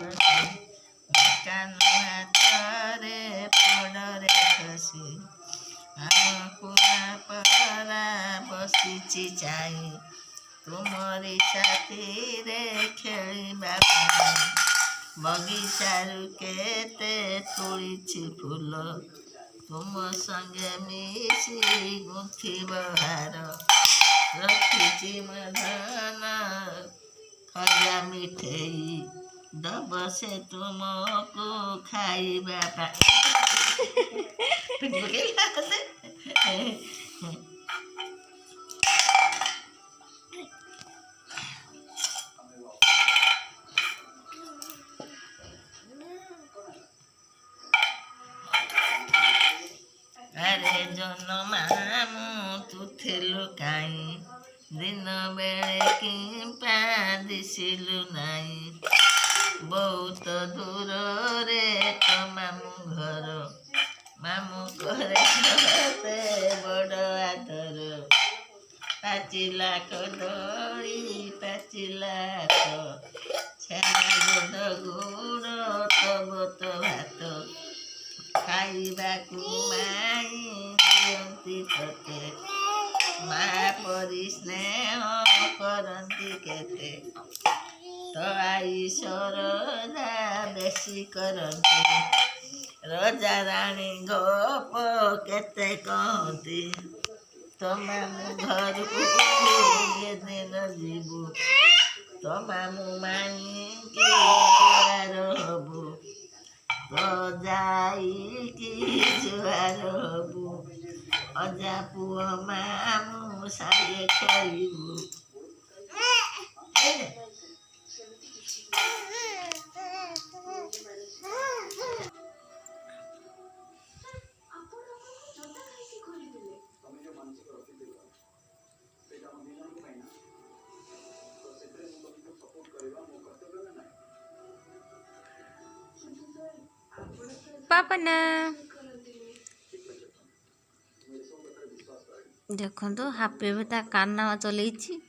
କାନ ହାତରେ ପଡ଼ରେ ଖସି ଆମକୁଣା ପରା ବସିଛି ଚାହିଁ ତୁମରି ସାଥିରେ ଖେଳିବା ପାଇଁ ବଗିଚାରୁ କେତେ ତୋଳିଛି ଫୁଲ ତୁମ ସଙ୍ଗେ ମିଶି ଗୁନ୍ଥିବ ହାର ରଖିଛି ମଧନ ଖଜା ମିଠେଇ ଦବ ସେ ତୁମକୁ ଖାଇବା ପାଇଁ ଆରେ ଜନ ମାମୁଁ ତୁ ଥିଲୁ କାହିଁ ଦିନ ବେଳେ କିମ୍ପା ଦିଶିଲୁ ନାହିଁ ବହୁତ ଦୂରରେ ତ ମାମୁଁ ଘରେ ତତେ ବଡ଼ ଆଦର ପାଚିଲା କଦଳୀ ପାଚିଲା ଛେନା ଗୁଡ଼ ତବ ତ ଭାତ ଖାଇବାକୁ ମାଇଁ ଦିଅନ୍ତି ତତେ ମା ପରି ସ୍ନେହ କରନ୍ତି କେତେ ତ ଆଇ ସରଦା ବେଶୀ କରନ୍ତି ରଜା ରାଣୀ ଗପ କେତେ କହନ୍ତି ତ ମାମୁଁ ଘରକୁ ଦିନ ଯିବୁ ତ ମାମୁଁ ମାଇଁକି ଜୁହାର ହବୁ ତ ଯାଇକି ଜୁହାର ହବୁ ଅଜା ପୁଅ ମାମୁଁ ସାଙ୍ଗେ ଖେଳିବୁ ପାପନା ଦେଖନ୍ତୁ ହାପି ବି ତା କାନ ଚଲେଇଛି